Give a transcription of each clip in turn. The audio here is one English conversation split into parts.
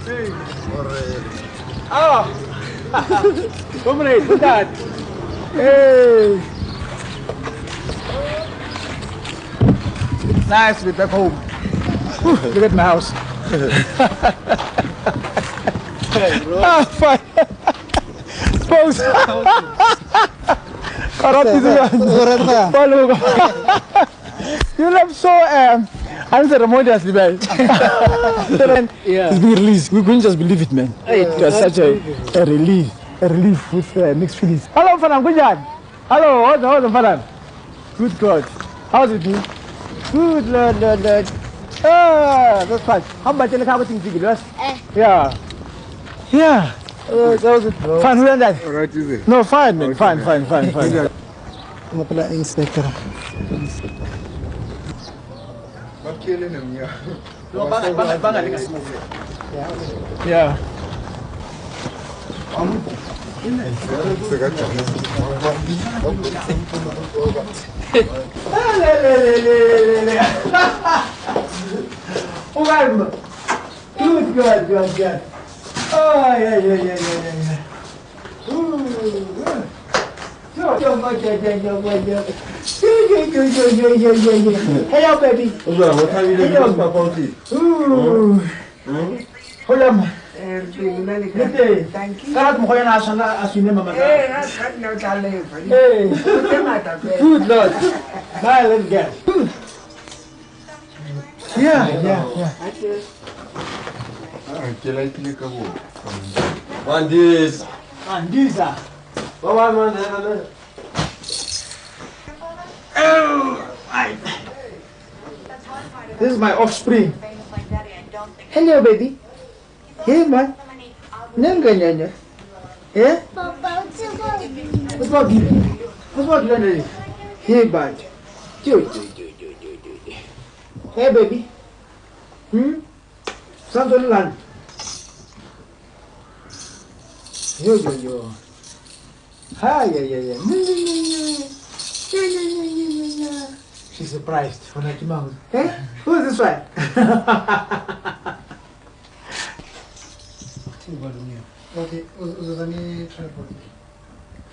Hey. Oh. Comrade, look at that. Hey. Nice to be back home. Look at my house. Ah, fine. Pose. You look so unceremoniously, man. Yeah. It's being released. We couldn't just believe it, man. It was such a relief with mixed feelings. Hello, Fanam. Good job. Hello, hold on, Fanam. Good God. How's it doing? Good, Lord. Ah, that's fine. How much you have things to give us? Yeah. Yeah. That was it. Fine, who done that? All right, is it? No, fine, man. Fine. Inspector. Not killing him, yeah. No, yeah. Good. Oh, yeah. Ooh, Hello, baby. What have you done about it? Hold on. Thank you. Karat mo kaya nasa na asine mama. Good Lord. Bye, let's get. Yeah. Mandis. Mandisa. Baba man. Oh, this is my offspring. Hello, baby. Hey, man. Nanga. Yeah? What's wrong? Hey, bud. Hey, baby. Something land. Yo. Hi, yeah. She's surprised when I came out. Hey, who is this one? Okay, was any tripod?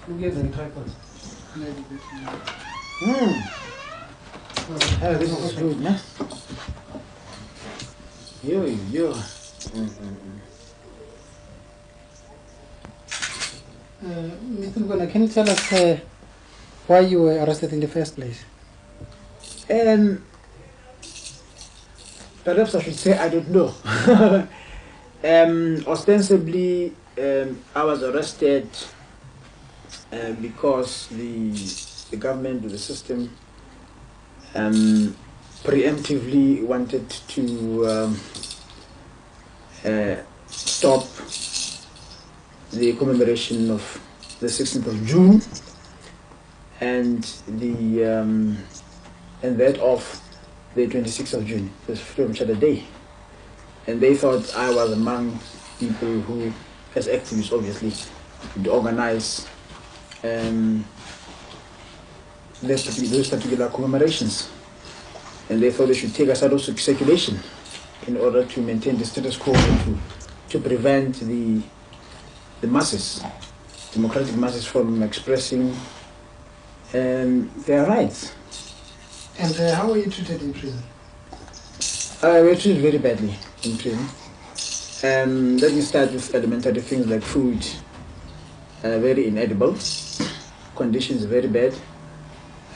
Who gave them tripods? Oh, this is good, man. Yo. Mr. Gona, can you tell us why you were arrested in the first place? Perhaps I should say I don't know. Ostensibly, I was arrested because the government, the system, preemptively wanted to stop the commemoration of the 16th of June and that of the 26th of June, the Freedom Charter Day. And they thought I was among people who, as activists obviously, would organize those particular commemorations. And they thought they should take us out of circulation in order to maintain the status quo and to prevent the masses, democratic masses, from expressing their rights. And how were you treated in prison? We were treated very badly in prison. Let me start with elementary things like food, very inedible, conditions very bad,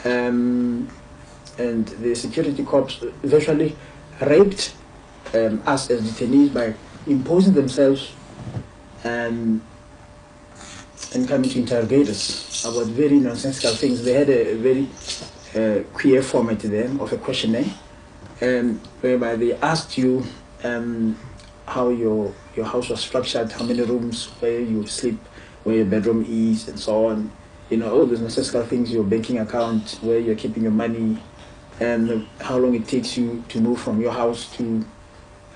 and the security corps virtually raped us as detainees by imposing themselves and coming to interrogate us about very nonsensical things. They had a very queer format to them of a questionnaire, whereby they asked you how your house was structured, how many rooms, where you sleep, where your bedroom is, and so on. You know, all those nonsensical things, your banking account, where you're keeping your money, and how long it takes you to move from your house to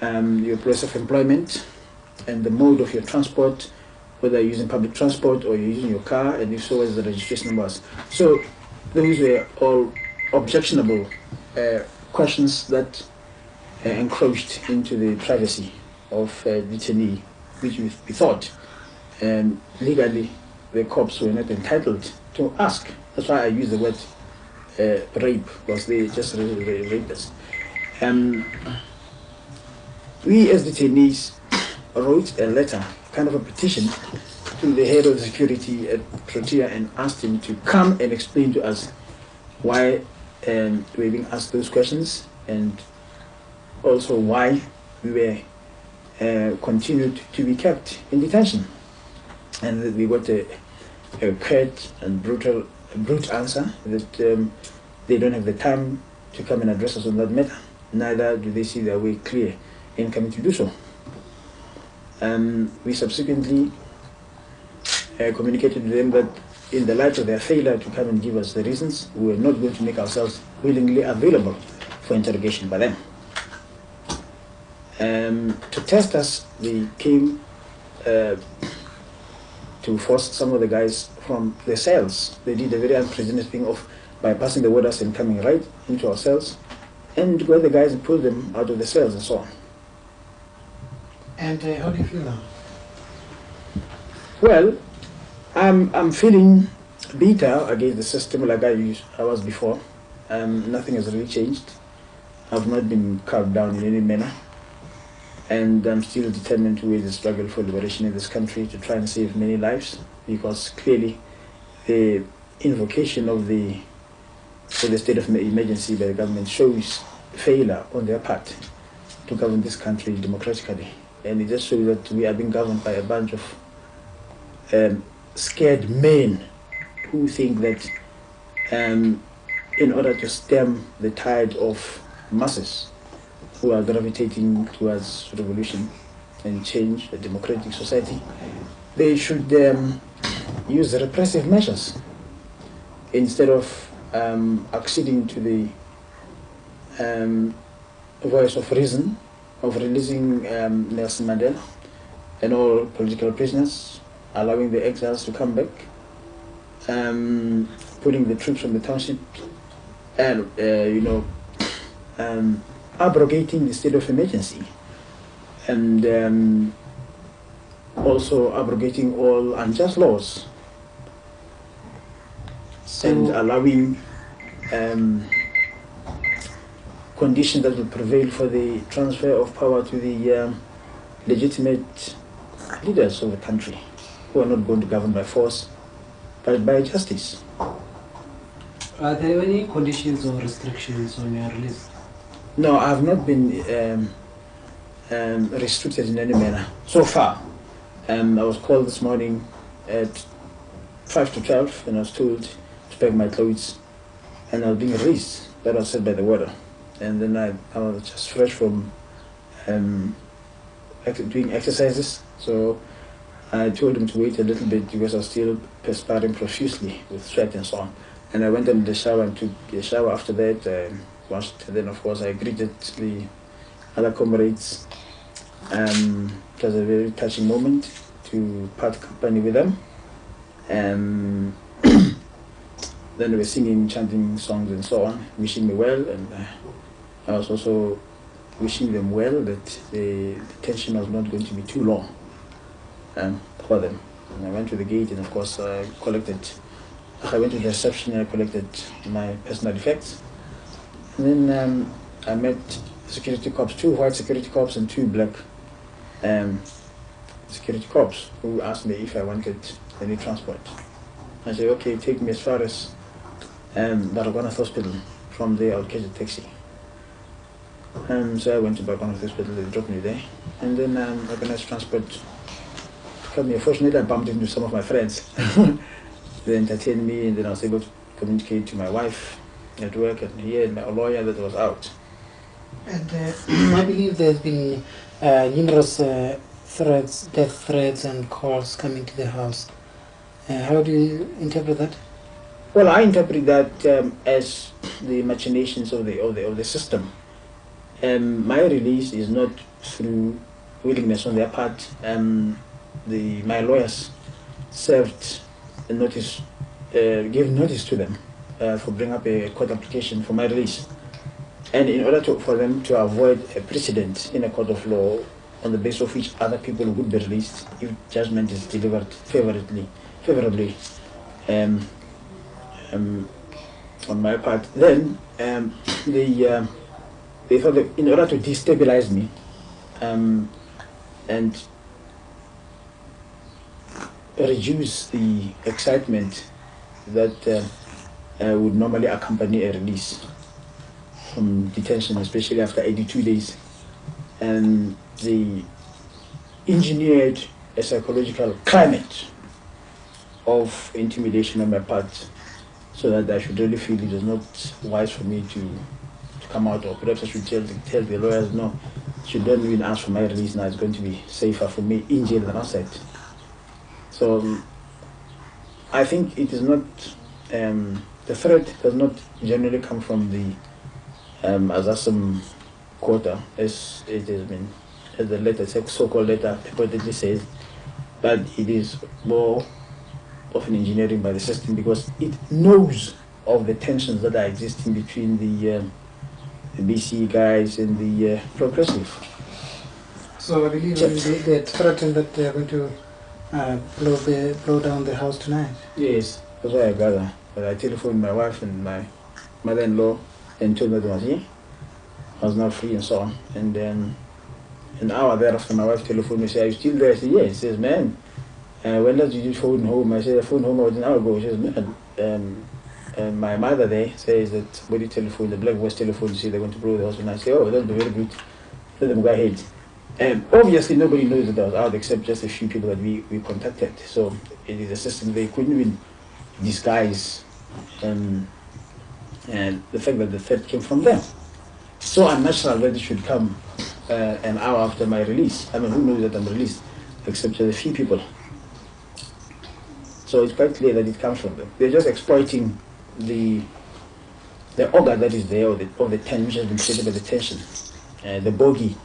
your place of employment, and the mode of your transport, whether you're using public transport or you're using your car, and if so, what is the registration numbers. So those were all objectionable questions that encroached into the privacy of detainee, which we thought legally the cops were not entitled to ask. That's why I use the word rape, because they just raped us. We as detainees wrote a letter, kind of a petition, to the head of security at Protea and asked him to come and explain to us why we were being asked those questions, and also why we were continued to be kept in detention. And we got a curt and brute answer that they don't have the time to come and address us on that matter. Neither do they see their way clear in coming to do so. We subsequently communicated to them that in the light of their failure to come and give us the reasons, we were not going to make ourselves willingly available for interrogation by them. To test us, they came to force some of the guys from the cells. They did a very unprecedented thing of bypassing the warders and coming right into our cells, and got the guys and pulled them out of the cells and so on. And how do you feel now? Well, I'm feeling bitter against the system like I was before. Nothing has really changed. I've not been carved down in any manner, and I'm still determined to wage the struggle for liberation in this country to try and save many lives, because clearly the invocation of the state of emergency by the government shows failure on their part to govern this country democratically, and it just shows that we are being governed by a bunch of scared men who think that in order to stem the tide of masses who are gravitating towards revolution and change, a democratic society, they should use repressive measures instead of acceding to the voice of reason, of releasing Nelson Mandela and all political prisoners, allowing the exiles to come back, putting the troops from the township, and abrogating the state of emergency, and also abrogating all unjust laws, and allowing conditions that will prevail for the transfer of power to the legitimate leaders of the country, who are not going to govern by force, but by justice. Are there any conditions or restrictions on your release? No, I have not been restricted in any manner so far. I was called this morning at 5 to 12, and I was told to pack my clothes, and I was being released. That was said by the warder. And then I was just fresh from doing exercises, so I told him to wait a little bit because I was still perspiring profusely with sweat and so on. And I went into the shower and took a shower after that, washed, and then of course I greeted the other comrades. It was a very touching moment to part company with them. Then we were singing, chanting songs and so on, wishing me well, and I was also wishing them well that the detention was not going to be too long for them. And I went to the gate, and of course I went to the reception and I collected my personal effects. And then I met security cops, 2 white security cops and 2 black security cops, who asked me if I wanted any transport. I said, okay, take me as far as Baragwanath Hospital. From there I'll catch a taxi. So I went to Baragwanath Hospital, they dropped me there, and then organized transport to come here. Fortunately I bumped into some of my friends. They entertained me, and then I was able to communicate to my wife at work, and here a lawyer that was out. And I believe there's been numerous threats, death threats and calls coming to the house. How do you interpret that? Well, I interpret that as the machinations of the system. My release is not through willingness on their part. My lawyers served a notice, gave notice to them for bringing up a court application for my release. And in order for them to avoid a precedent in a court of law on the basis of which other people would be released if judgment is delivered favorably on my part. Then they thought that in order to destabilize me and reduce the excitement that would normally accompany a release from detention, especially after 82 days, and they engineered a psychological climate of intimidation on my part, so that I should really feel it was not wise for me to come out, or perhaps I should tell the lawyers, no, you don't even ask for my release now, it's going to be safer for me in jail than outside. So I think it is not, the threat does not generally come from the Azasam quarter, as it has been, as the letter, so-called letter reportedly says, but it is more of an engineering by the system, because it knows of the tensions that are existing between the BC guys and the progressive. So I believe they threatened that they are going to blow down the house tonight. Yes, that's what I gather. But I telephoned my wife and my mother-in-law and told them that I was not free and so on. And then an hour thereafter, my wife telephoned me and said, "Are you still there?" I said, "Yes." She says, "Man, when did you phone home?" I said, "I phoned home about an hour ago." She says, "Man, and my mother there says that body telephone, the black voice telephone, to say they're going to blow the house." And I say, "Oh, that'll be very good. Let them go ahead." And obviously nobody knows that I was out except just a few people that we contacted. So it is a system they couldn't even disguise and the fact that the threat came from them. So unnatural that it should come an hour after my release. I mean, who knows that I'm released except just a few people. So it's quite clear that it comes from them. They're just exploiting the order that is there, or the tension which has been created by the tension, the bogey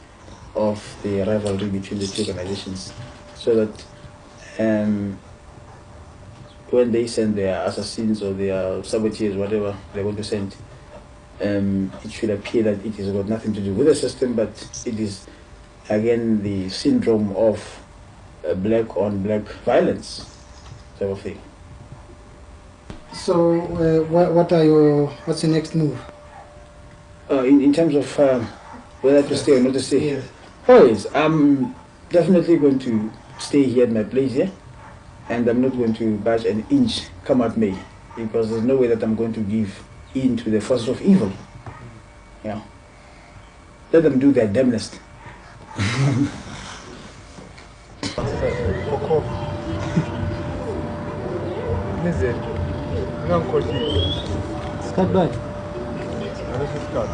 of the rivalry between the two organizations, so that when they send their assassins or their saboteurs, whatever they want to send, it should appear that it has got nothing to do with the system, but it is again the syndrome of black on black violence type of thing. So what's your next move? In terms of whether to stay or not to stay? Yeah. Oh yes, I'm definitely going to stay here at my place here, and I'm not going to budge an inch come at me, because there's no way that I'm going to give in to the forces of evil. Yeah. Let them do their damnedest. Start by. Let's start.